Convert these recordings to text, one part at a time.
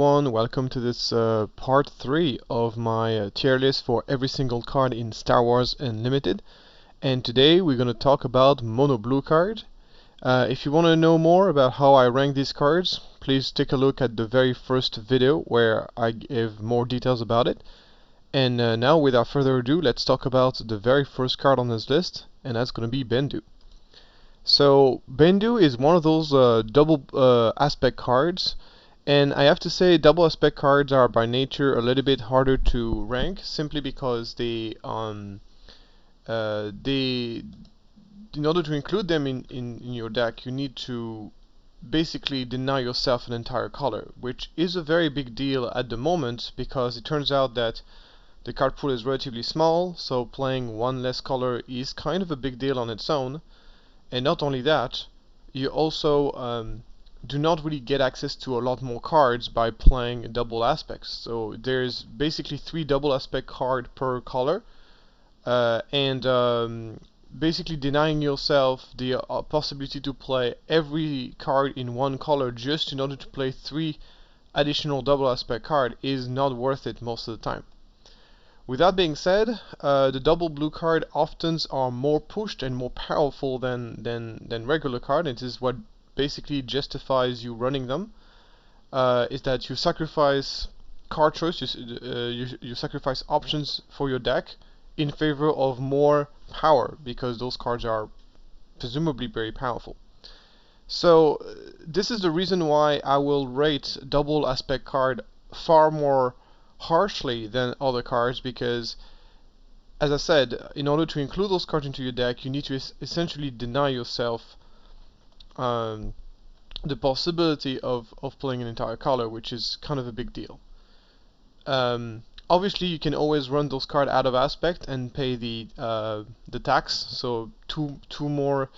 everyone, welcome to this part 3 of my tier list for every single card in Star Wars Unlimited. And today we're going to talk about Mono Blue card. If you want to know more about how I rank these cards, please take a look at the very first video where I give more details about it. And now, without further ado, let's talk about the very first card on this list, and that's going to be Bendu. So Bandu is one of those double aspect cards, and I have to say double aspect cards are by nature a little bit harder to rank, simply because they in order to include them in your deck, you need to basically deny yourself an entire color, which is a very big deal at the moment, because it turns out that the card pool is relatively small, so playing one less color is kind of a big deal on its own. And not only that, you also do not really get access to a lot more cards by playing double aspects. So there's basically 3 double aspect cards per color, and basically denying yourself the possibility to play every card in one color just in order to play 3 additional double aspect cards is not worth it most of the time. With that being said, the double blue card often are more pushed and more powerful than regular card. It is what basically justifies you running them. Is that you sacrifice card choice, you sacrifice options for your deck in favor of more power, because those cards are presumably very powerful. So this is the reason why I will rate double aspect card far more harshly than other cards, because, as I said, in order to include those cards into your deck, you need to essentially deny yourself the possibility of playing an entire color, which is kind of a big deal. Obviously, you can always run those cards out of aspect and pay the tax, so two more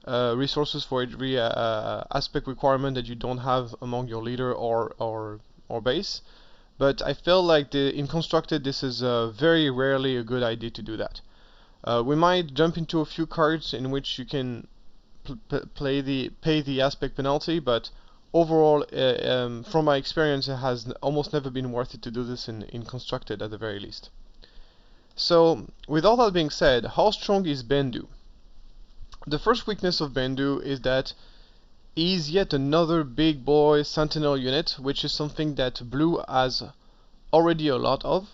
resources for every aspect requirement that you don't have among your leader or base. But I feel like in Constructed this is very rarely a good idea to do that. We might jump into a few cards in which you can pay the aspect penalty, but overall, from my experience, it has almost never been worth it to do this in Constructed at the very least. So, with all that being said, how strong is Bendu? The first weakness of Bendu is that is yet another big boy Sentinel unit, which is something that Blue has already a lot of.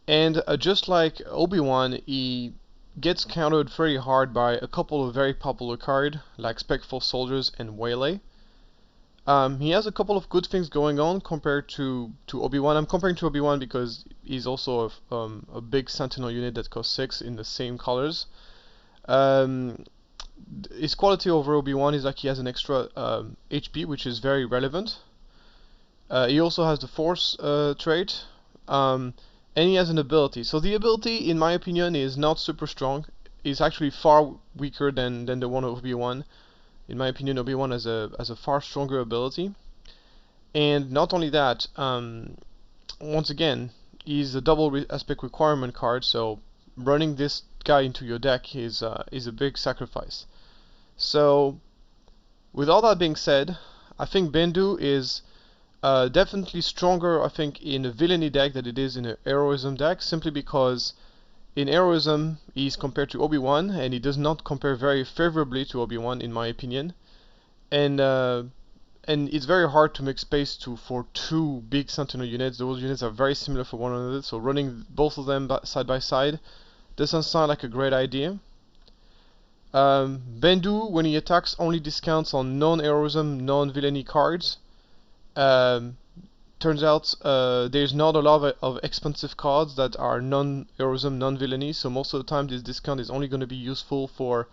And just like Obi-Wan, he gets countered very hard by a couple of very popular cards, like Spectral Soldiers and Waylay. He has a couple of good things going on compared to Obi-Wan. I'm comparing to Obi-Wan because he's also a big Sentinel unit that costs 6 in the same colors. His quality over Obi-Wan is like he has an extra HP, which is very relevant. He also has the Force trait, and he has an ability. So the ability, in my opinion, is not super strong. It's actually far weaker than the one of Obi-Wan. In my opinion, Obi-Wan has a far stronger ability. And not only that, once again, he's a double aspect requirement card, so running this guy into your deck is a big sacrifice. So, with all that being said, I think Bendu is definitely stronger, I think, in a villainy deck than it is in an heroism deck, simply because in heroism he's compared to Obi-Wan, and he does not compare very favorably to Obi-Wan, in my opinion. And it's very hard to make space for 2 big Sentinel units. Those units are very similar for one another, so running both of them side by side doesn't sound like a great idea. Bendu, when he attacks, only discounts on non-heroism, non-villainy cards. Turns out there's not a lot of expensive cards that are non-heroism, non-villainy, so most of the time this discount is only going to be useful for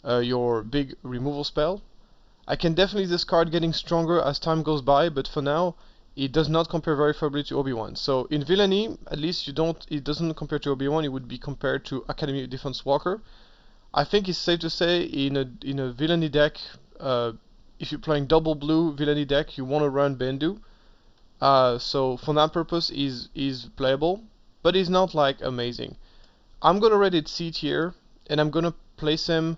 your big removal spell. I can definitely see this card getting stronger as time goes by, but for now it does not compare very favorably to Obi-Wan. So in villainy, at least it doesn't compare to Obi-Wan, it would be compared to Academy Defense Walker. I think it's safe to say in a villainy deck, if you're playing double blue villainy deck, you want to run Bendu. So for that purpose, he's playable, but he's not like amazing. I'm gonna rate it C tier, and I'm gonna place him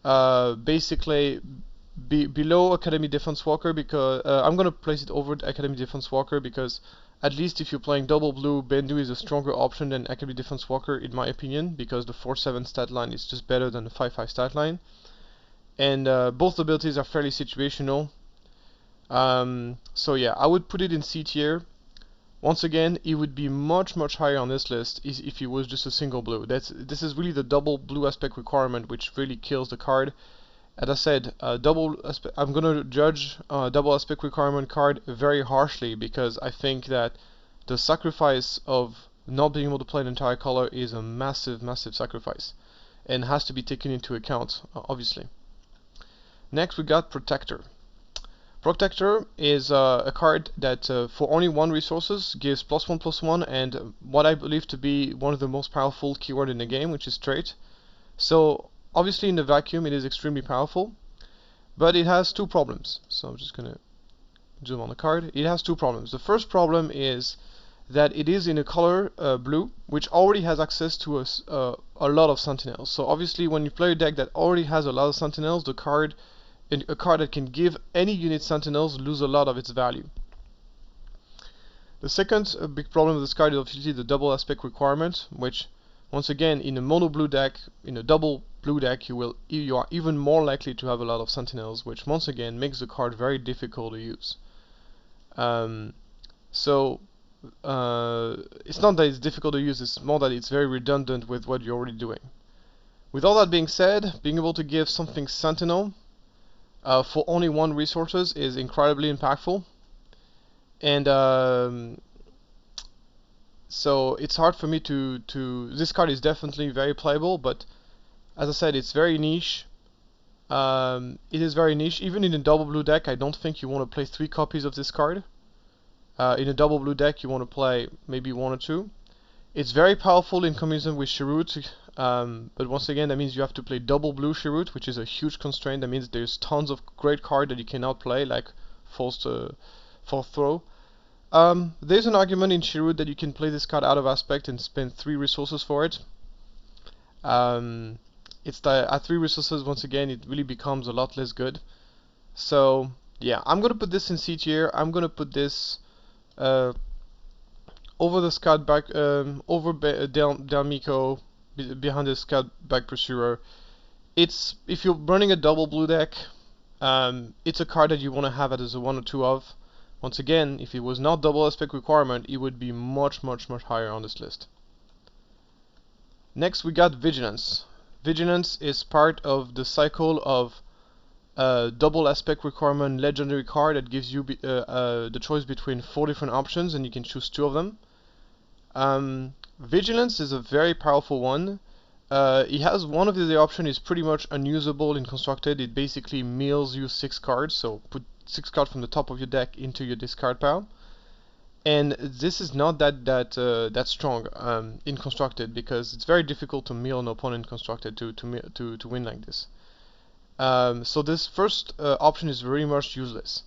basically below Academy Defense Walker, because I'm gonna place it over Academy Defense Walker, because at least if you're playing double blue, Bendu is a stronger option than Academy Defense Walker in my opinion, because the 4-7 stat line is just better than the 5-5 stat line. And both abilities are fairly situational. So yeah, I would put it in C tier. Once again, it would be much higher on this list if it was just a single blue. This is really the double blue aspect requirement which really kills the card. As I said, I'm gonna judge double aspect requirement card very harshly, because I think that the sacrifice of not being able to play an entire color is a massive sacrifice, and has to be taken into account, obviously. Next we got Protector. Protector is a card that for only 1 resources gives +1/+1 and what I believe to be one of the most powerful keyword in the game, which is trait. So obviously in the vacuum it is extremely powerful, but it has 2 problems. So I'm just gonna zoom on the card. It has 2 problems. The first problem is that it is in a color blue, which already has access to a lot of sentinels. So obviously when you play a deck that already has a lot of sentinels, a card that can give any unit sentinels lose a lot of its value. The second big problem with this card is obviously the double aspect requirement, which once again in a mono blue deck, in a double blue deck, you are even more likely to have a lot of sentinels, which once again makes the card very difficult to use. It's not that it's difficult to use, it's more that it's very redundant with what you're already doing. With all that being said, being able to give something sentinel for only 1 resources is incredibly impactful, and so it's hard for me to this card is definitely very playable, but as I said, it's very niche. It is very niche. Even in a double blue deck, I don't think you want to play 3 copies of this card. In a double blue deck, you want to play maybe 1 or 2. It's very powerful in combination with Chirrut, but once again, that means you have to play double blue Chirrut, which is a huge constraint. That means there's tons of great cards that you cannot play, like Forced Throw. There's an argument in Chirrut that you can play this card out of aspect and spend 3 resources for it. It's at 3 resources, once again, it really becomes a lot less good. So yeah, I'm gonna put this in C tier. I'm gonna put this over the Scout back, down Miko, behind the Scout back Pursuer. If you're running a double blue deck, it's a card that you want to have as a 1 or 2 of. Once again, if it was not double aspect requirement, it would be much higher on this list. Next we got Vigilance. Vigilance is part of the cycle of double aspect requirement legendary card that gives you the choice between 4 different options, and you can choose 2 of them. Vigilance is a very powerful one. It has one of the options is pretty much unusable in constructed. It basically mills you 6 cards, so put 6 cards from the top of your deck into your discard pile. And this is not that strong in constructed, because it's very difficult to mill an opponent constructed to win like this. So this first option is very much useless.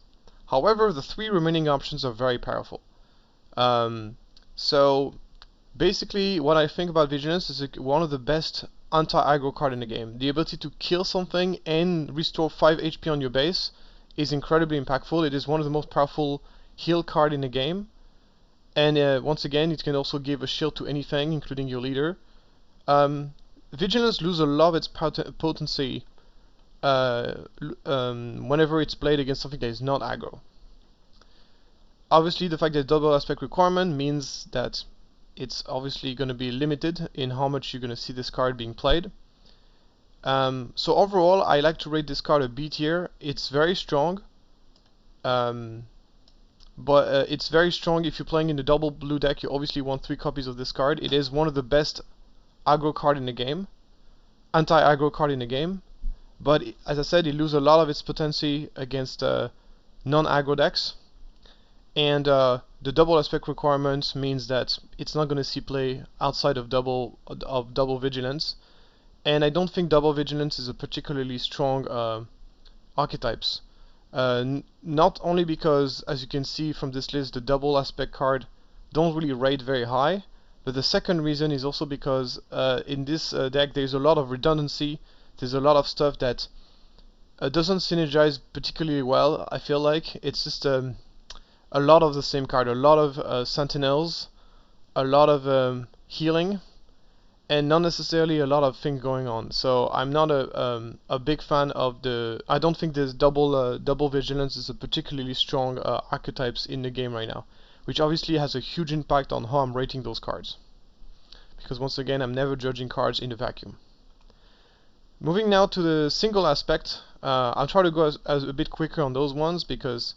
However, the 3 remaining options are very powerful. So basically what I think about Vigilance is one of the best anti-aggro card in the game. The ability to kill something and restore 5 HP on your base is incredibly impactful. It is one of the most powerful heal card in the game. And once again, it can also give a shield to anything, including your leader. Vigilance loses a lot of its potency whenever it's played against something that is not aggro. Obviously, the fact that double aspect requirement means that it's obviously going to be limited in how much you're going to see this card being played. So overall, I like to rate this card a B tier. It's very strong, but it's very strong if you're playing in the double blue deck. You obviously want 3 copies of this card. It is one of the best aggro card in the game, anti-aggro card in the game. But as I said, it loses a lot of its potency against non-aggro decks. And the double aspect requirement means that it's not going to see play outside of double Vigilance. And I don't think double Vigilance is a particularly strong archetypes. Not only because, as you can see from this list, the double aspect card don't really rate very high, but the second reason is also because in this deck there's a lot of redundancy. There's a lot of stuff that doesn't synergize particularly well. I feel like it's just a lot of the same card, a lot of sentinels, a lot of healing, and not necessarily a lot of things going on. So I'm not a big fan of the. I don't think this double vigilance is a particularly strong archetypes in the game right now, which obviously has a huge impact on how I'm rating those cards. Because once again, I'm never judging cards in a vacuum. Moving now to the single aspect, I'll try to go as a bit quicker on those ones because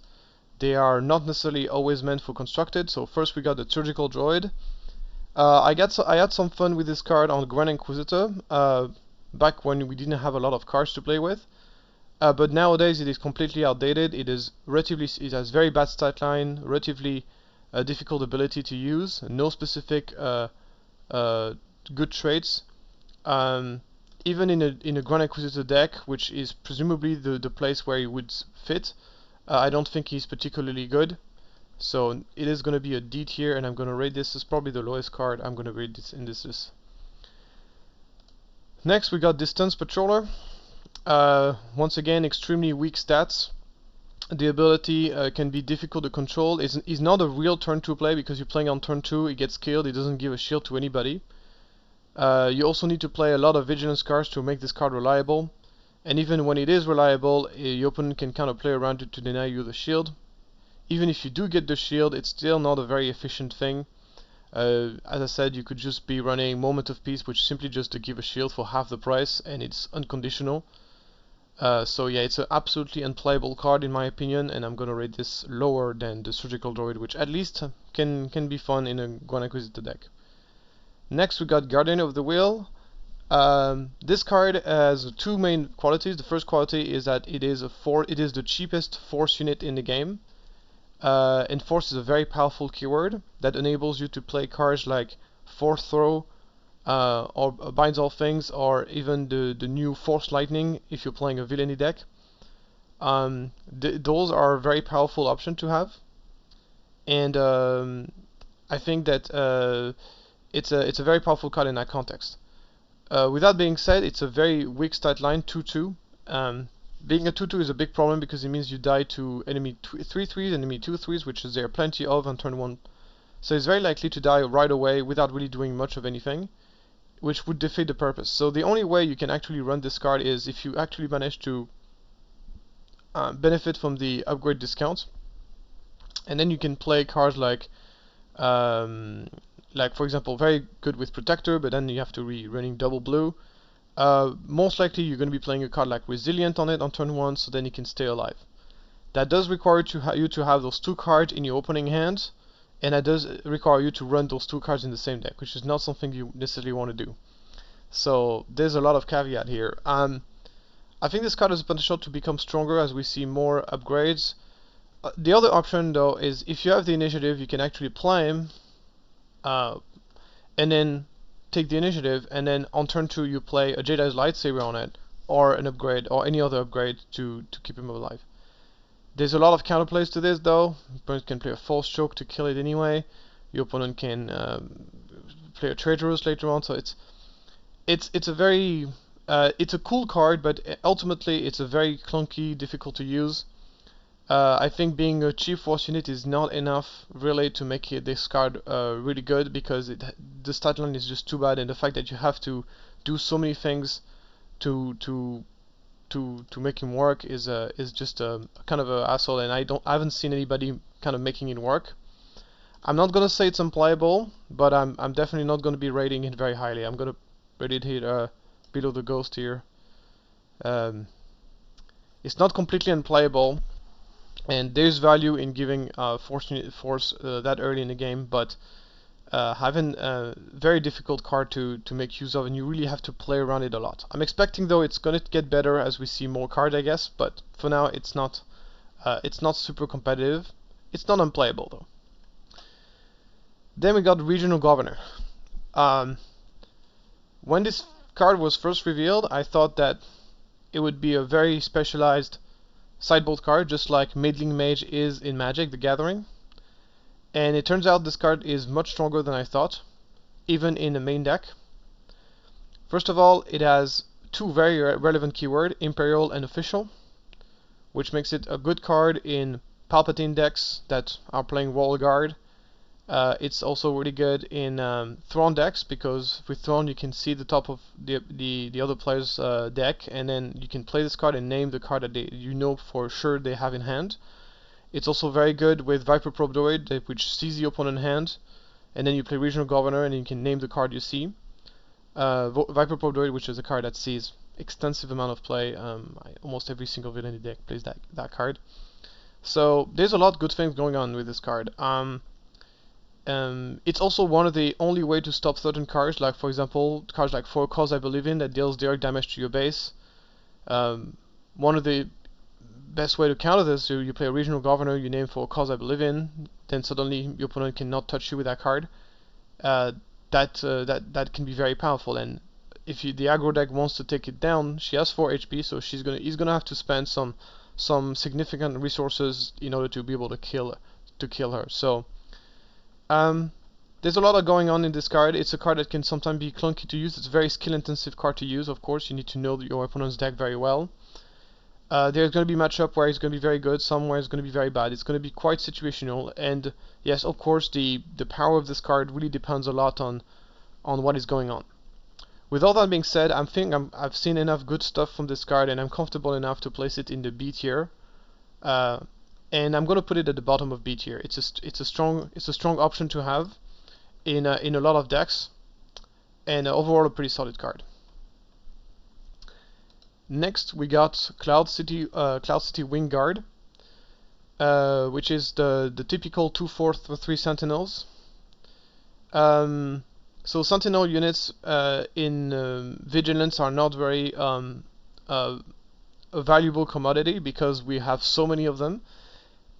they are not necessarily always meant for constructed. So first we got the surgical droid. I had some fun with this card on Grand Inquisitor back when we didn't have a lot of cards to play with. But nowadays it is completely outdated. It has very bad stat line, relatively difficult ability to use, no specific good traits. Even in a Grand Inquisitor deck, which is presumably the place where he would fit, I don't think he's particularly good. So it is going to be a D tier, and I'm going to rate this as probably the lowest card I'm going to rate this in this list. Next we got Distance Patroller. Once again, extremely weak stats. The ability can be difficult to control. Is not a real turn 2 play because you're playing on turn 2, it gets killed, it doesn't give a shield to anybody. You also need to play a lot of Vigilance cards to make this card reliable. And even when it is reliable, your opponent can kind of play around it to deny you the shield. Even if you do get the shield, it's still not a very efficient thing. As I said, you could just be running Moment of Peace, which simply just to give a shield for half the price, and it's unconditional. So yeah, it's an absolutely unplayable card in my opinion, and I'm gonna rate this lower than the Surgical Droid, which at least can be fun in a Grand Inquisitor deck. Next we got Guardian of the Wheel. This card has two main qualities. The first quality is that it is the cheapest force unit in the game. And force is a very powerful keyword that enables you to play cards like Force Throw or Binds All Things, or even the new Force Lightning if you're playing a villainy deck. Those are a very powerful option to have, and I think that it's a very powerful card in that context. With that being said, it's a very weak stat line, 2/2. Being a 2/2 is a big problem because it means you die to enemy 3/3s, enemy 2/3s, which there are plenty of on turn 1. So it's very likely to die right away without really doing much of anything, which would defeat the purpose. So the only way you can actually run this card is if you actually manage to benefit from the upgrade discount, and then you can play cards like for example, very good with Protector, but then you have to be running double blue. Most likely you're going to be playing a card like Resilient on it on turn 1, so then you can stay alive. That does require you to have those two cards in your opening hand, and that does require you to run those two cards in the same deck, which is not something you necessarily want to do. So there's a lot of caveat here. I think this card has the potential to become stronger as we see more upgrades. The other option though is if you have the initiative, you can actually play him, and then take the initiative, and then on turn 2 you play a Jedi's Lightsaber on it, or an upgrade, or any other upgrade to keep him alive. There's a lot of counterplays to this though. Your opponent can play a False Choke to kill it anyway. Your opponent can play a Traitorous later on, so it's a very it's a cool card, but ultimately it's a very clunky, difficult to use. I think being a cheap force unit is not enough really to make this card really good, because the stat line is just too bad, and the fact that you have to do so many things to make him work is just a kind of a hassle, and I haven't seen anybody kind of making it work. I'm not gonna say it's unplayable, but I'm definitely not gonna be rating it very highly. I'm gonna rate it here below the Ghost here. It's not completely unplayable, and there's value in giving force that early in the game, but having a very difficult card to make use of, and you really have to play around it a lot. I'm expecting though it's gonna get better as we see more cards, I guess, but for now it's not super competitive. It's not unplayable though. Then we got Regional Governor. When this card was first revealed, I thought that it would be a very specialized sideboard card, just like Meddling Mage is in Magic the Gathering. And it turns out this card is much stronger than I thought, even in the main deck. First of all, it has two very relevant keywords, Imperial and Official. which makes it a good card in Palpatine decks that are playing Royal Guard. It's also really good in Thrawn decks, because with Thrawn you can see the top of the other player's deck, and then you can play this card and name the card that you know for sure they have in hand. It's also very good with Viper Probe Droid, which sees the opponent hand, and then you play Regional Governor and you can name the card you see. Viper Probe Droid, which is a card that sees extensive amount of play. Almost every single villain in the deck plays that card. So there's a lot of good things going on with this card. It's also one of the only way to stop certain cards, like for example cards like For a Cause I Believe In that deals direct damage to your base. One of the best way to counter this, you play a Regional Governor, you name For a Cause I Believe In, then suddenly your opponent cannot touch you with that card. That can be very powerful, and if the aggro deck wants to take it down, she has 4 HP, so he's gonna have to spend some significant resources in order to be able to kill her. So there's a lot of going on in this card. It's a card that can sometimes be clunky to use. It's a very skill intensive card to use, of course. You need to know your opponent's deck very well. There's going to be matchup where it's going to be very good, somewhere it's going to be very bad. It's going to be quite situational, and yes, of course, the power of this card really depends a lot on what is going on. With all that being said, I've seen enough good stuff from this card, and I'm comfortable enough to place it in the B tier. And I'm going to put it at the bottom of B tier. It's a strong option to have in a lot of decks, and overall a pretty solid card. Next, we got Cloud City Wing Guard, which is the typical 2/4/3 Sentinels. So Sentinel units in Vigilance are not very a valuable commodity because we have so many of them,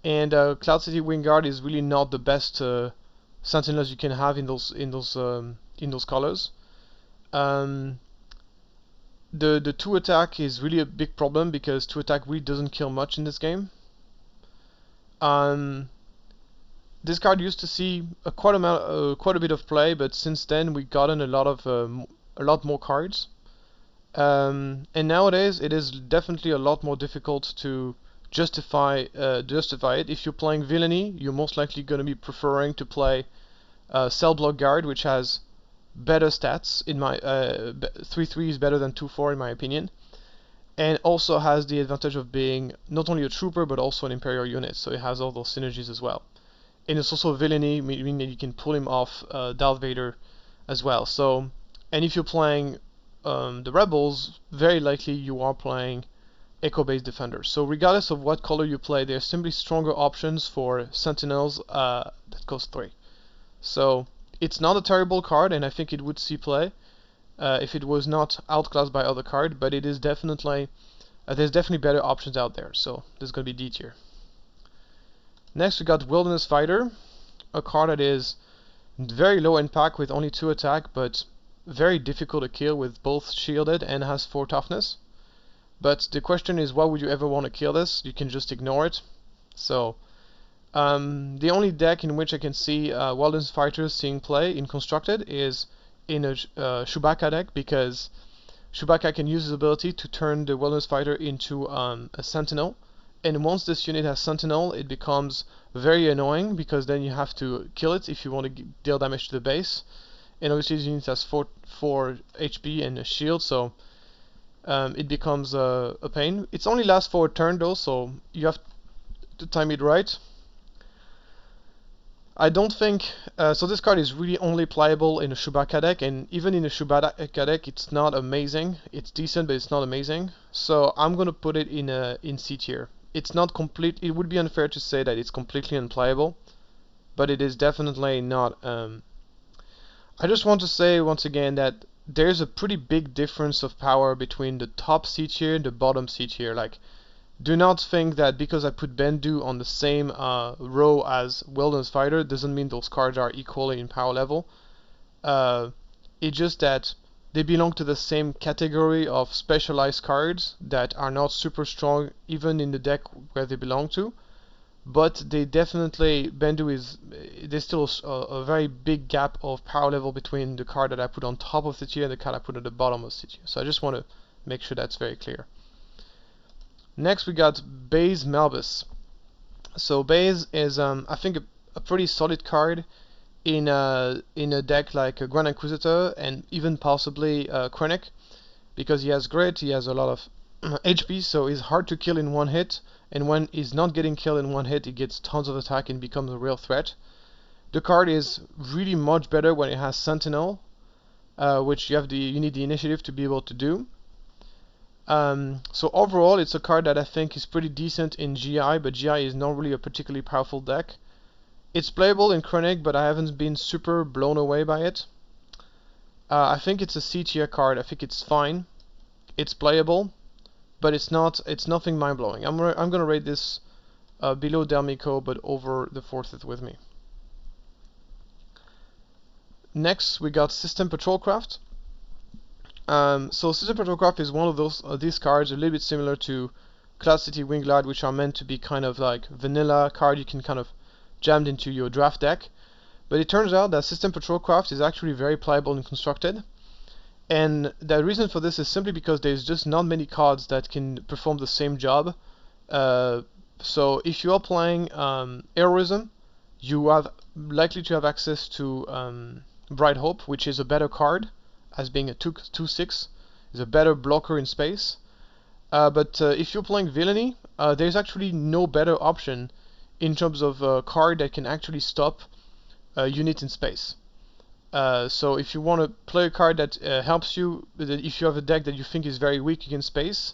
and Cloud City Wing Guard is really not the best Sentinels you can have in those colors. The 2 attack is really a big problem because 2 attack really doesn't kill much in this game. This card used to see quite a bit of play, but since then we've gotten a lot more cards. And nowadays it is definitely a lot more difficult to justify it. If you're playing villainy, you're most likely going to be preferring to play Cell Block Guard, which has better stats. In my 3/3 is better than 2/4 in my opinion, and also has the advantage of being not only a trooper but also an Imperial unit, so it has all those synergies as well. And it's also villainy, meaning that you can pull him off Darth Vader as well. So, and if you're playing the Rebels, very likely you are playing Echo-based defenders. So regardless of what color you play, there are simply stronger options for Sentinels that cost 3. So it's not a terrible card, and I think it would see play if it was not outclassed by other cards, but it is definitely there's definitely better options out there. So this is going to be D tier. Next we got Wilderness Fighter, a card that is very low impact with only 2 attack, but very difficult to kill with both shielded and has 4 toughness. But the question is, why would you ever want to kill this? You can just ignore it. So the only deck in which I can see Wilderness Fighters seeing play in Constructed is in a Chewbacca deck, because Chewbacca can use his ability to turn the Wilderness Fighter into a Sentinel, and once this unit has Sentinel, it becomes very annoying because then you have to kill it if you want to deal damage to the base, and obviously this unit has 4 HP and a shield, so it becomes a pain. It's only lasts for a turn though, so you have to time it right. I don't think so. This card is really only playable in a Chewbacca deck, and even in a Chewbacca deck, it's not amazing. It's decent, but it's not amazing. So I'm gonna put it in C tier. It's not complete. It would be unfair to say that it's completely unplayable, but it is definitely not. I just want to say once again that there's a pretty big difference of power between the top C tier and the bottom C tier. Like, do not think that because I put Bendu on the same row as Wilderness Fighter doesn't mean those cards are equally in power level. It's just that they belong to the same category of specialized cards that are not super strong even in the deck where they belong to. But they definitely, there's still a very big gap of power level between the card that I put on top of the tier and the card I put at the bottom of the tier. So I just want to make sure that's very clear. Next we got base Malbus. So base is I think a pretty solid card in a deck like a Grand Inquisitor and even possibly Krennic, because he has grit, he has a lot of HP, so he's hard to kill in one hit, and when he's not getting killed in one hit, he gets tons of attack and becomes a real threat. The card is really much better when it has Sentinel, which you need the initiative to be able to do. So overall, it's a card that I think is pretty decent in GI, but GI is not really a particularly powerful deck. It's playable in Krennic, but I haven't been super blown away by it. I think it's a C tier card. I think it's fine. It's playable, but it's nothing mind-blowing. I'm gonna rate this below Delmico, but over the Forsyth with me. Next, we got System Patrolcraft. So System Patrolcraft is one of these cards, a little bit similar to Cloud City Wingglide, which are meant to be kind of like vanilla card you can kind of jam into your draft deck. But it turns out that System Patrolcraft is actually very playable and constructed. And the reason for this is simply because there's just not many cards that can perform the same job. So if you are playing Heroism, you are likely to have access to Bright Hope, which is a better card, as being a 2/6, is a better blocker in space. But if you're playing Villainy, there's actually no better option in terms of a card that can actually stop a unit in space. So if you want to play a card that helps you, if you have a deck that you think is very weak against space,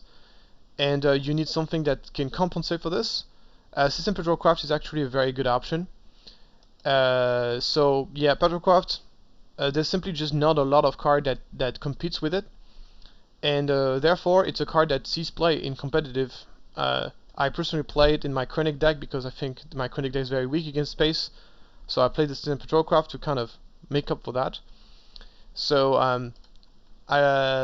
and you need something that can compensate for this, System Patrolcraft is actually a very good option. So yeah, Patrolcraft, there's simply just not a lot of card that competes with it, and therefore it's a card that sees play in competitive. I personally play it in my Krennic deck because I think my Krennic deck is very weak against space, so I played the System Patrolcraft to kind of make up for that. So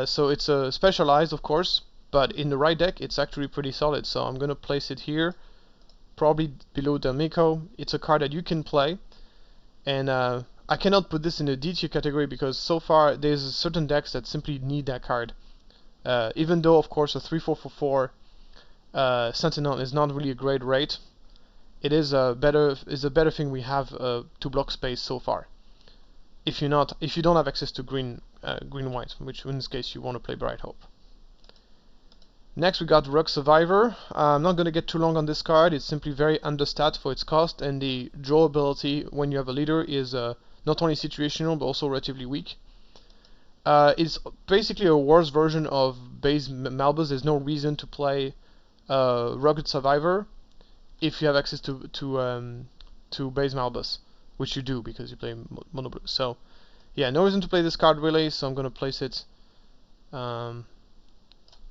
so it's specialized, of course, but in the right deck it's actually pretty solid. So I'm gonna place it here, probably below Delmico. It's a card that you can play, and I cannot put this in the D tier category because so far there's certain decks that simply need that card. Even though of course a 3/4/4 Sentinel is not really a great rate, it is a better thing we have to block space so far. If you don't have access to green white, which in this case you want to play Bright Hope. Next we got Rogue Survivor. I'm not going to get too long on this card. It's simply very understat for its cost, and the draw ability when you have a leader is not only situational but also relatively weak. It's basically a worse version of base Malbus. There's no reason to play Rugged Survivor if you have access to base Malbus, which you do because you play mono blue. So yeah, no reason to play this card really. So I'm gonna place it.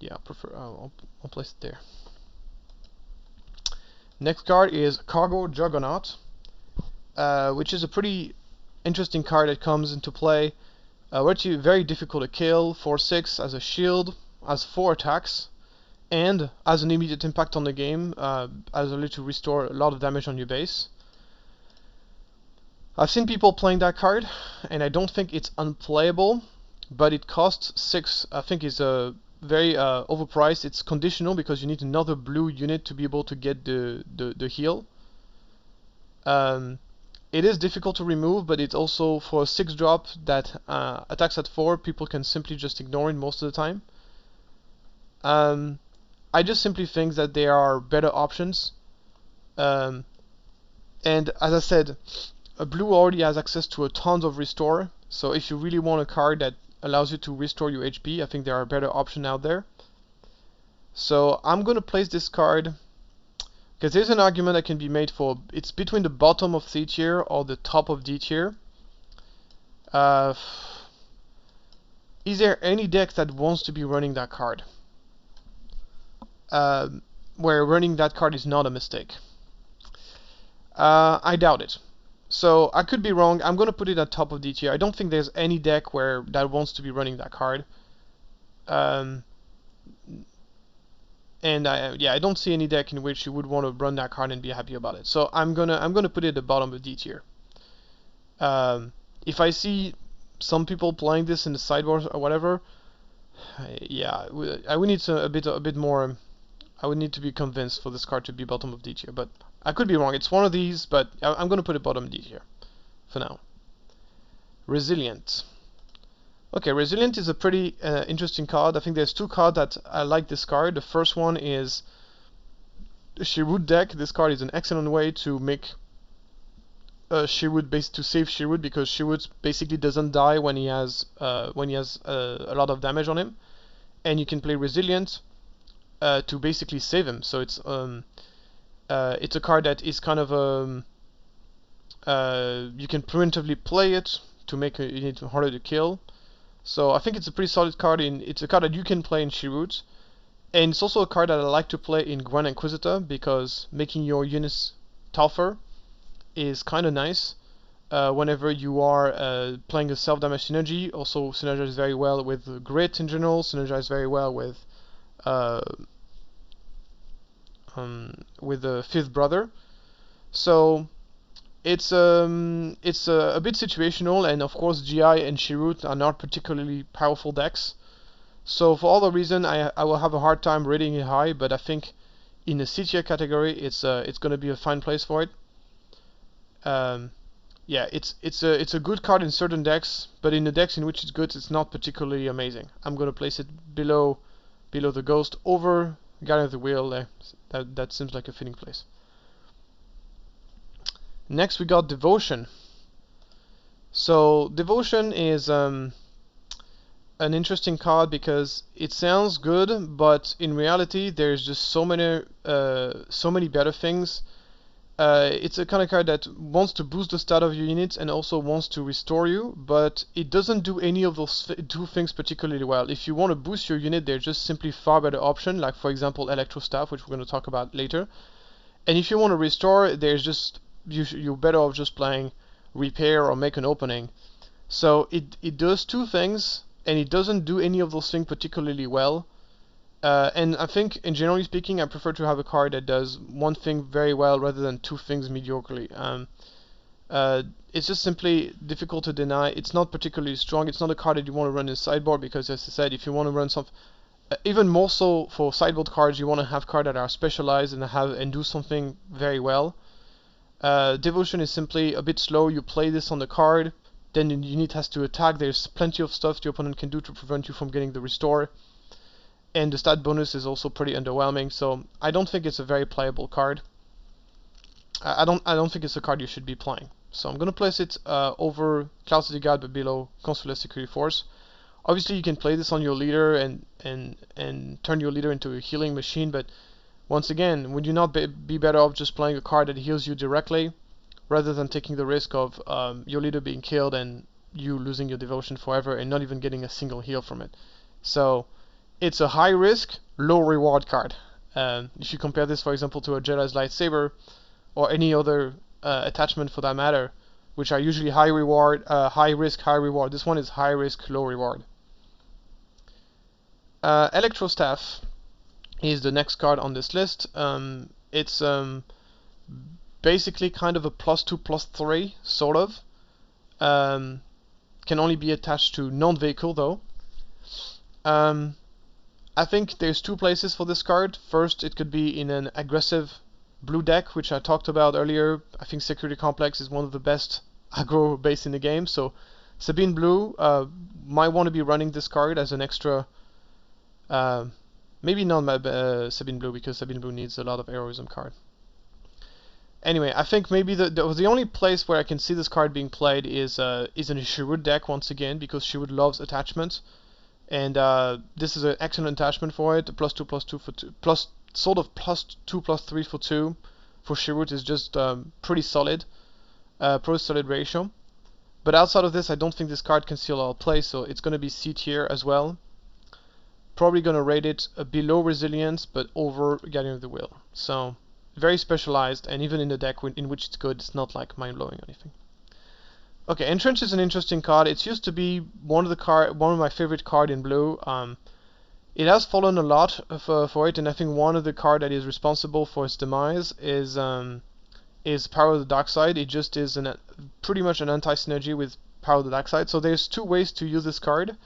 Yeah, I'll place it there. Next card is Cargo Jugernaut, which is a pretty interesting card that comes into play. Actually very difficult to kill, 4/6 as a shield, has 4 attacks, and has an immediate impact on the game, as a way to restore a lot of damage on your base. I've seen people playing that card, and I don't think it's unplayable, but it costs 6. I think it's a very overpriced. It's conditional because you need another blue unit to be able to get the heal. It is difficult to remove, but it's also for a 6-drop that attacks at 4. People can simply just ignore it most of the time. I just simply think that there are better options. And as I said, blue already has access to a tons of restore. So if you really want a card that allows you to restore your HP, I think there are better options out there. So I'm gonna place this card because there's an argument that can be made for it's between the bottom of C tier or the top of D tier. Is there any deck that wants to be running that card? Where running that card is not a mistake? I doubt it. So I could be wrong. I'm gonna put it at top of D tier. I don't think there's any deck that wants to be running that card. And I don't see any deck in which you would want to run that card and be happy about it. So I'm gonna put it at the bottom of D tier. If I see some people playing this in the sideboards or whatever, yeah, we need a bit more I would need to be convinced for this card to be bottom of D tier, but I could be wrong. It's one of these, but I'm going to put it bottom D tier for now. Resilient. Okay, Resilient is a pretty interesting card. I think there's two cards that I like this card. The first one is the Shirut deck. This card is an excellent way to make Shirut to save Shirut, because Shirut basically doesn't die when he has a lot of damage on him, and you can play Resilient to basically save him. So it's a card that is kind of you can preemptively play it to make a unit harder to kill. So I think it's a pretty solid card. It's a card that you can play in Shirut, and it's also a card that I like to play in Grand Inquisitor, because making your units tougher is kind of nice whenever you are playing a self-damage synergy. Also synergizes very well with Grit in general, synergizes very well with the Fifth Brother. So it's a bit situational, and of course GI and Shirut are not particularly powerful decks. So for all the reason, I will have a hard time rating it high, but I think in the C tier category, it's going to be a fine place for it. Yeah, it's a good card in certain decks, but in the decks in which it's good, it's not particularly amazing. I'm going to place it below the Ghost, over Guardian of the Wheel. That seems like a fitting place. Next we got Devotion. So Devotion is an interesting card because it sounds good, but in reality there's just so many better things. It's a kind of card that wants to boost the stat of your units and also wants to restore you, but it doesn't do any of those two things particularly well. If you want to boost your unit, there's just simply far better option, like for example Electro Staff, which we're going to talk about later. And if you want to restore, there's just you're better off just playing Repair or Make an Opening. So it does two things, and it doesn't do any of those things particularly well. And I think, in generally speaking, I prefer to have a card that does one thing very well rather than two things mediocrely. It's just simply difficult to deny. It's not particularly strong. It's not a card that you want to run in sideboard, because, as I said, if you want to run something, even more so for sideboard cards, you want to have cards that are specialized and do something very well. Devotion is simply a bit slow. You play this on the card, then the unit has to attack. There's plenty of stuff the opponent can do to prevent you from getting the restore. And the stat bonus is also pretty underwhelming, so I don't think it's a very playable card. I don't think it's a card you should be playing. So I'm gonna place it over Cloud City Guard, but below Consular Security Force. Obviously, you can play this on your leader and turn your leader into a healing machine, but once again, would you not be better off just playing a card that heals you directly, rather than taking the risk of your leader being killed and you losing your devotion forever and not even getting a single heal from it? So it's a high risk, low reward card. If you compare this, for example, to a Jedi's Lightsaber or any other attachment for that matter, which are usually high reward, high risk, high reward. This one is high risk, low reward. Electro Staff is the next card on this list. It's basically kind of a +2/+3 sort of. Can only be attached to non-vehicle though. I think there's two places for this card. First, it could be in an aggressive blue deck, which I talked about earlier. I think Security Complex is one of the best aggro base in the game, so Sabine Blue might want to be running this card as an extra. Maybe not Sabine Blue, because Sabine Blue needs a lot of heroism card. Anyway, I think maybe the only place where I can see this card being played is in a Shirut deck once again, because Shirut loves attachment. And this is an excellent attachment for it. +2/+2 for 2, sort of +2/+3 for 2 for Shirut is just pretty solid, solid ratio. But outside of this, I don't think this card can see a lot of play, so it's going to be C tier as well. Probably going to rate it below Resilience, but over Guardian of the Wheel. So very specialized, and even in the deck in which it's good, it's not like mind blowing or anything. Okay, Entrench is an interesting card. It used to be one of my favorite card in blue. It has fallen a lot for it, and I think one of the card that is responsible for its demise is Power of the Dark Side. It just is pretty much an anti-synergy with Power of the Dark Side. So there's two ways to use this card.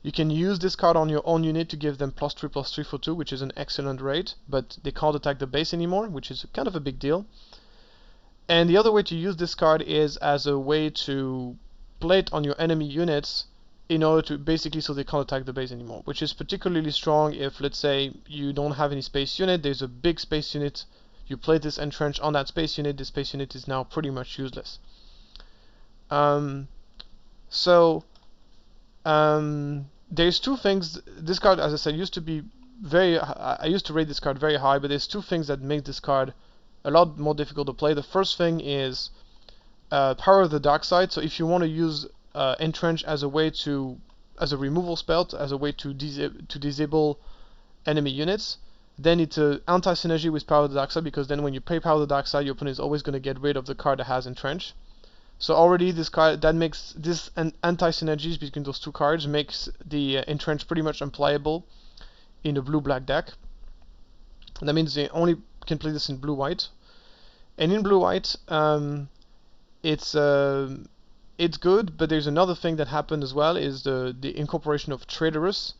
You can use this card on your own unit to give them +3/+3 for 2, which is an excellent rate, but they can't attack the base anymore, which is kind of a big deal. And the other way to use this card is as a way to play it on your enemy units in order to basically so they can't attack the base anymore, which is particularly strong if, let's say, you don't have any space unit, there's a big space unit, you play this entrench on that space unit, the space unit is now pretty much useless. There's two things. This card, as I said, used to be very. I used to rate this card very high, but there's two things that make this card a lot more difficult to play. The first thing is Power of the Dark Side. So if you want to use Entrench as a way to, as a removal spell, as a way to disable enemy units, then it's an anti-synergy with Power of the Dark Side, because then when you play Power of the Dark Side, your opponent is always going to get rid of the card that has Entrench. So already this card, that makes this anti-synergies between those two cards, makes the Entrench pretty much unplayable in a blue-black deck. And that means they only can play this in blue-white. And in blue-white, it's good, but there's another thing that happened as well, is the incorporation of Traitorous.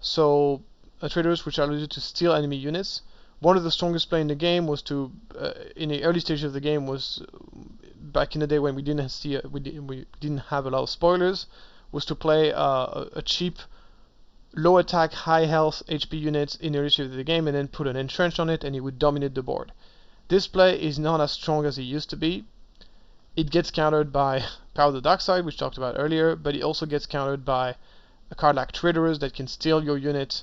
So Traitorous, which allows you to steal enemy units. One of the strongest play in the game was to, in the early stage of the game, was back in the day when we didn't see we didn't have a lot of spoilers, was to play a cheap, low attack, high health HP units in the early stage of the game, and then put an entrench on it, and it would dominate the board. This play is not as strong as it used to be. It gets countered by Power of the Dark Side, which we talked about earlier, but it also gets countered by a card like Traitorous that can steal your unit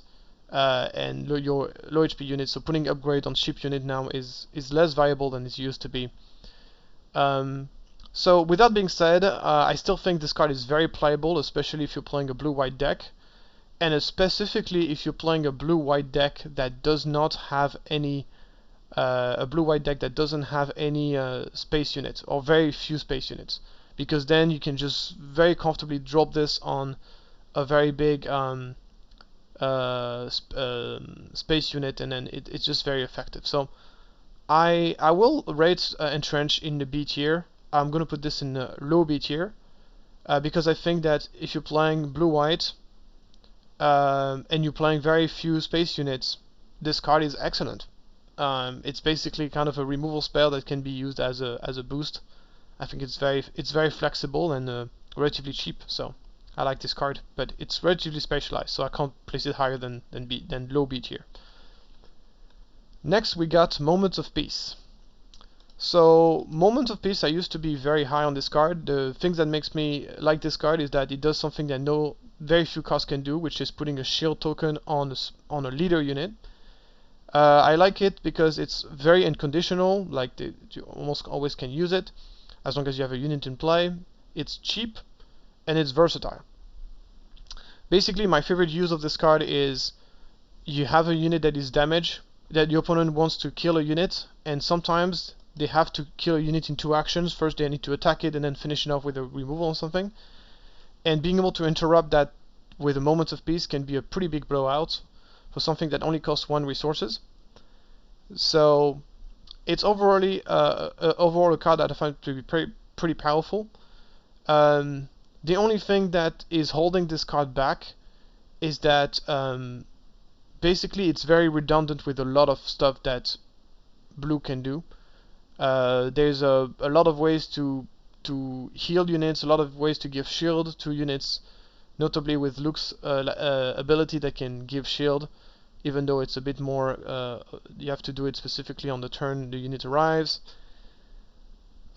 and your low HP units. So putting upgrade on ship unit now is less viable than it used to be. So with that being said, I still think this card is very playable, especially if you're playing a blue-white deck, and specifically if you're playing a blue-white deck that does not have any space units, or very few space units, because then you can just very comfortably drop this on a very big space unit, and then it's just very effective. So I will rate Entrench in the B tier. I'm going to put this in the low B tier, because I think that if you're playing blue-white and you're playing very few space units, this card is excellent. It's basically kind of a removal spell that can be used as a boost. I think it's very flexible and relatively cheap, so I like this card, but it's relatively specialized, so I can't place it higher than low B tier. Next we got Moments of Peace. So Moments of Peace, I used to be very high on this card. The things that makes me like this card is that it does something that very few cards can do, which is putting a shield token on a leader unit. I like it because it's very unconditional, like you almost always can use it as long as you have a unit in play. It's cheap and it's versatile. Basically, my favorite use of this card is you have a unit that is damaged, that your opponent wants to kill a unit, and sometimes they have to kill a unit in 2 actions. First they need to attack it and then finish it off with a removal or something. And being able to interrupt that with a Moment of Peace can be a pretty big blowout for something that only costs 1 resources. So it's overall a card that I find to be pretty powerful. The only thing that is holding this card back is that basically it's very redundant with a lot of stuff that blue can do. There's a lot of ways to heal units, a lot of ways to give shield to units, notably with Luke's ability that can give shield, even though it's a bit more, you have to do it specifically on the turn the unit arrives.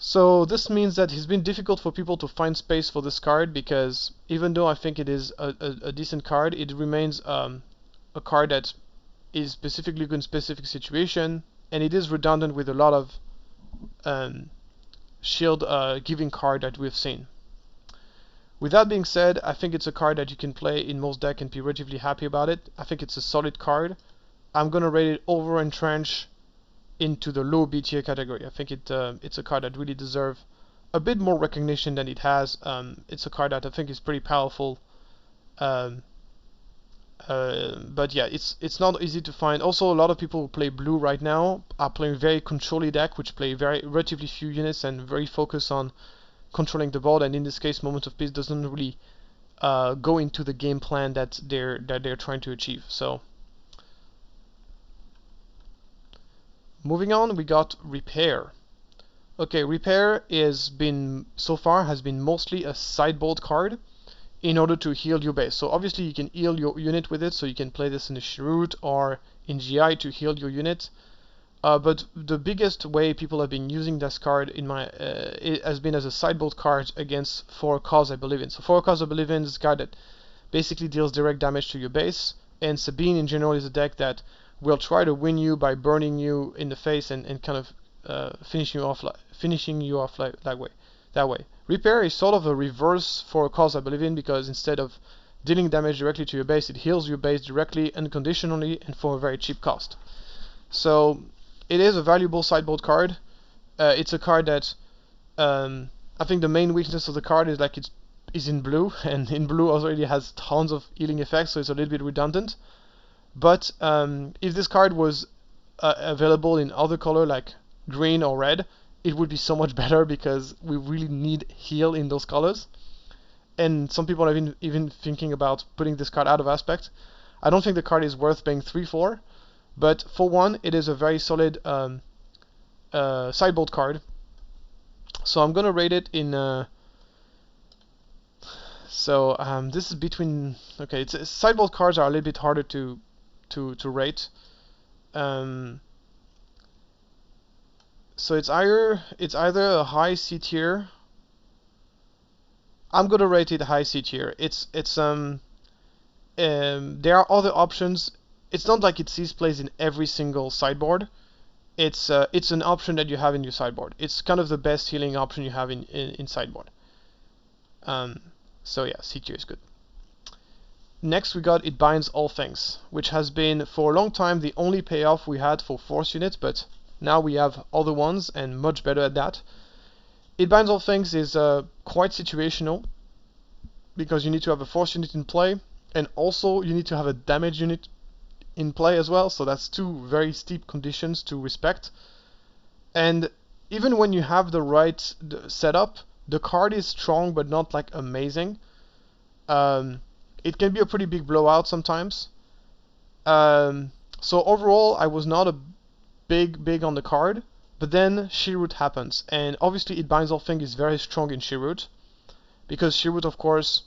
So this means that it's been difficult for people to find space for this card, because even though I think it is a decent card, it remains a card that is specifically good in specific situation, and it is redundant with a lot of shield giving card that we've seen. With that being said, I think it's a card that you can play in most decks and be relatively happy about it. I think it's a solid card. I'm gonna rate it over Entrench into the low B tier category. I think it's a card that really deserves a bit more recognition than it has. It's a card that I think is pretty powerful. But yeah, it's not easy to find. Also, a lot of people who play blue right now are playing very control-y deck, which play relatively few units and very focused on controlling the board. And in this case, Moment of Peace doesn't really go into the game plan that they're trying to achieve. So moving on, we got Repair. Okay, Repair has been mostly a sideboard card in order to heal your base. So obviously you can heal your unit with it, so you can play this in the Chirrut or in GI to heal your unit. But the biggest way people have been using this card it has been as a sideboard card against 4 Cause I Believe In. So 4 Cause I Believe In is a card that basically deals direct damage to your base, and Sabine in general is a deck that will try to win you by burning you in the face and kind of finishing you off that way. Repair is sort of a reverse for Cause I Believe In, because instead of dealing damage directly to your base, it heals your base directly, unconditionally, and for a very cheap cost. So it is a valuable sideboard card. It's a card that I think the main weakness of the card is like it is in blue, and in blue already has tons of healing effects, so it's a little bit redundant. But if this card was available in other color like green or red, it would be so much better, because we really need heal in those colors. And some people are even thinking about putting this card out of aspect. I don't think the card is worth paying 3 for, but for one, it is a very solid sideboard card. So I'm gonna rate it in. This is between. Okay, sideboard cards are a little bit harder to rate. So it's either a high C tier. I'm gonna rate it high C tier. There are other options. It's not like it sees plays in every single sideboard. It's an option that you have in your sideboard. It's kind of the best healing option you have in sideboard. So yeah, C tier is good. Next we got It Binds All Things, which has been for a long time the only payoff we had for force units, but now we have other ones and much better at that. It Binds All Things is quite situational, because you need to have a force unit in play, and also you need to have a damage unit in play as well, so that's 2 very steep conditions to respect. And even when you have the right setup, the card is strong but not like amazing. It can be a pretty big blowout sometimes. So overall, I was not a big on the card, but then Chirrut happens, and obviously It Binds All Things is very strong in Chirrut, because Chirrut of course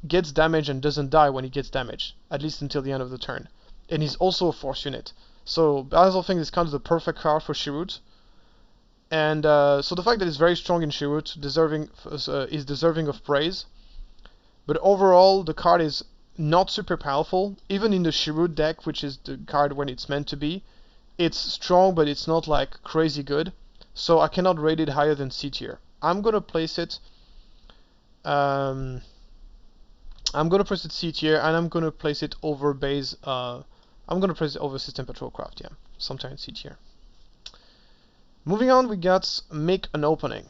gets damage and doesn't die when he gets damaged, at least until the end of the turn. And he's also a force unit. So Binds All Things is kind of the perfect card for Chirrut. And so the fact that it's very strong in Chirrut is deserving of praise. But overall, the card is not super powerful. Even in the Chirrut deck, which is the card when it's meant to be, it's strong, but it's not like crazy good. So I cannot rate it higher than C tier. I'm gonna place it C tier, and I'm gonna place it over base. I'm gonna place it over System Patrolcraft. Yeah, sometime in C tier. Moving on, we got Make an Opening.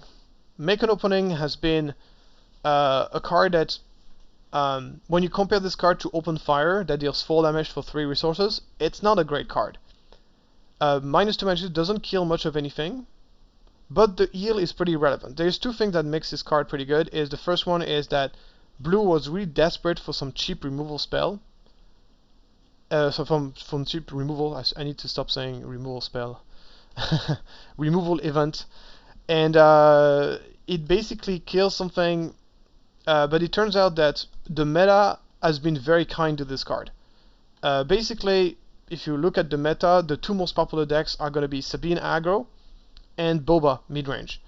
Make an Opening has been a card that, when you compare this card to Open Fire, that deals 4 damage for 3 resources, it's not a great card. -2 magic doesn't kill much of anything, but the heal is pretty relevant. There's 2 things that makes this card pretty good. The first one is that blue was really desperate for some cheap removal spell. So from cheap removal, I need to stop saying removal spell. Removal event, and it basically kills something, but it turns out that the meta has been very kind to this card. Basically, if you look at the meta, the 2 most popular decks are going to be Sabine aggro and Boba midrange.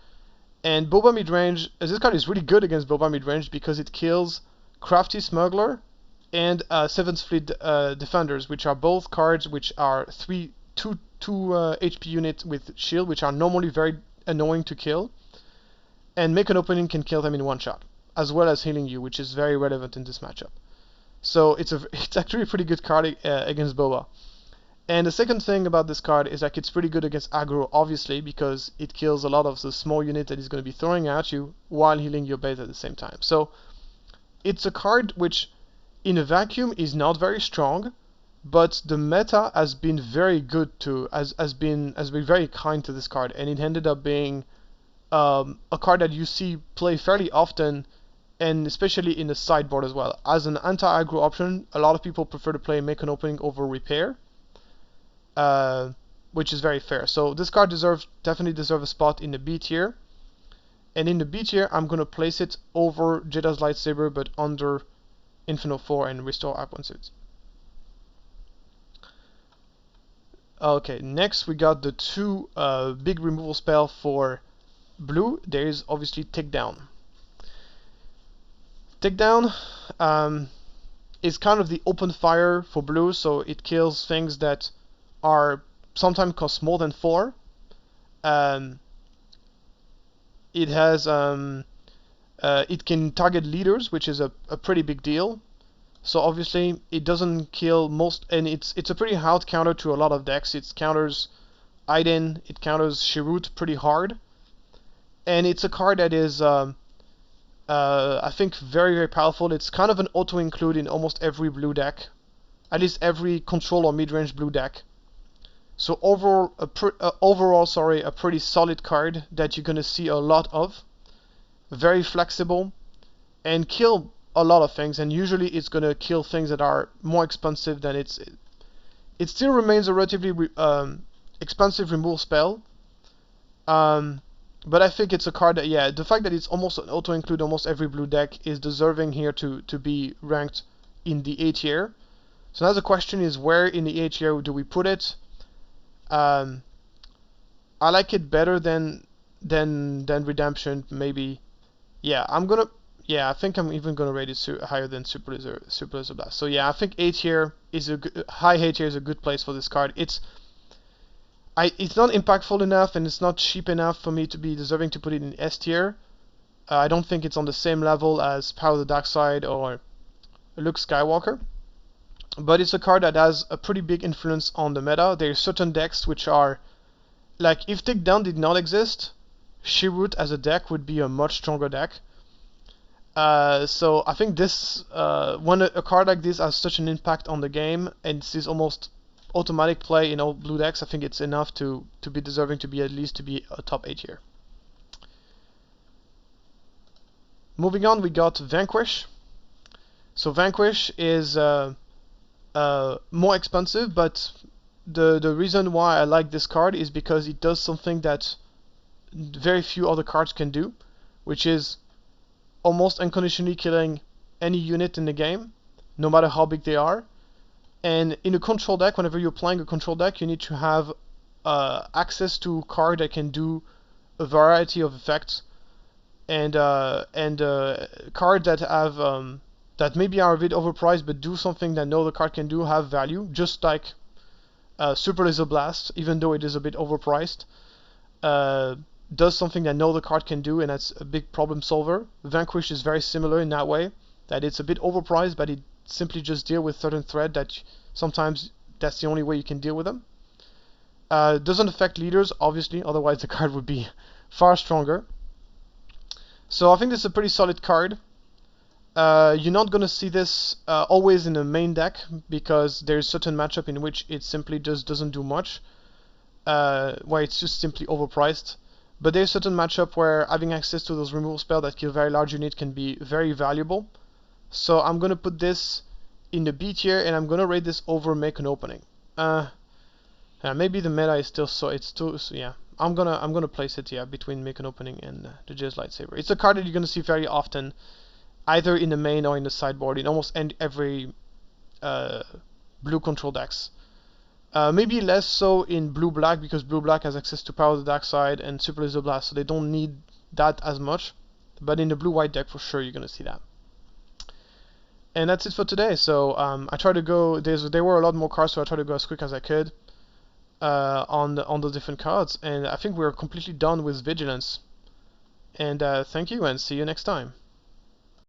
And Boba midrange, this card is really good against Boba midrange because it kills Crafty Smuggler and 7th Fleet Defenders, which are both cards which are 2 HP units with shield, which are normally very annoying to kill. And Make an Opening can kill them in one shot, as well as healing you, which is very relevant in this matchup. So it's actually a pretty good card against Boba. And the second thing about this card is that it's pretty good against aggro, obviously, because it kills a lot of the small unit that is going to be throwing at you while healing your base at the same time. So it's a card which, in a vacuum, is not very strong, but the meta has been very good has been very kind to this card, and it ended up being a card that you see play fairly often and especially in the sideboard as well. As an anti-aggro option, a lot of people prefer to play Make an Opening over Repair, which is very fair. So this card definitely deserves a spot in the B tier. And in the B tier, I'm going to place it over Jedi's Lightsaber, but under Inferno 4 and Restore Aquan Suits. Okay, next we got the two big removal spell for blue. There is obviously Takedown. Takedown is kind of the open fire for blue, so it kills things that are sometimes cost more than 4. It has it can target leaders, which is a pretty big deal. So obviously it doesn't kill most, and it's a pretty hard counter to a lot of decks. It counters Aiden, it counters Shirut pretty hard, and it's a card that is I think very powerful. It's kind of an auto include in almost every blue deck, at least every control or mid-range blue deck. So overall, a pretty solid card that you're gonna see a lot of. Very flexible, and kill a lot of things. And usually it's gonna kill things that are more expensive than it still remains a relatively expensive removal spell. But I think it's a card that, yeah, the fact that it's almost an auto include almost every blue deck is deserving here to be ranked in the A tier. So now the question is, where in the A tier do we put it? I like it better than Redemption, maybe. Yeah, I think I'm even gonna rate it higher than Super Laser Blast. So yeah, I think A tier is high A tier is a good place for this card. It's not impactful enough, and it's not cheap enough for me to be deserving to put it in S tier. I don't think it's on the same level as Power of the Dark Side or Luke Skywalker. But it's a card that has a pretty big influence on the meta. There are certain decks which are, like, if Takedown did not exist, Shirut as a deck would be a much stronger deck. So I think this, when a card like this has such an impact on the game, and this is almost automatic play in all blue decks, I think it's enough to be deserving to be at least to be a top 8 tier. Moving on, we got Vanquish. So Vanquish is more expensive, but the reason why I like this card is because it does something that very few other cards can do, which is almost unconditionally killing any unit in the game, no matter how big they are. And in a control deck, whenever you're playing a control deck, you need to have access to a card that can do a variety of effects, and cards that have that maybe are a bit overpriced but do something that no other card can do have value, just like Super Laser Blast, even though it is a bit overpriced, does something that no other card can do, and that's a big problem solver. Vanquish is very similar in that way, that it's a bit overpriced, but it simply just deal with certain threat that sometimes that's the only way you can deal with them. Doesn't affect leaders, obviously, otherwise the card would be far stronger. So I think this is a pretty solid card. You're not gonna see this always in the main deck, because there's certain matchup in which it simply just doesn't do much, where it's just simply overpriced. But there's certain matchup where having access to those removal spells that kill very large units can be very valuable. So I'm gonna put this in the B tier, and I'm gonna rate this over Make an Opening. Maybe the meta is still so yeah. I'm gonna place it between Make an Opening and the Jedi's Lightsaber. It's a card that you're gonna see very often, either in the main or in the sideboard, in almost every blue control decks. Maybe less so in blue-black, because blue-black has access to Power of the Dark Side and Super Laser Blast, so they don't need that as much. But in the blue-white deck, for sure, you're gonna see that. And that's it for today. So I tried to go. There were a lot more cards, so I tried to go as quick as I could on the different cards. And I think we're completely done with Vigilance. And thank you, and see you next time.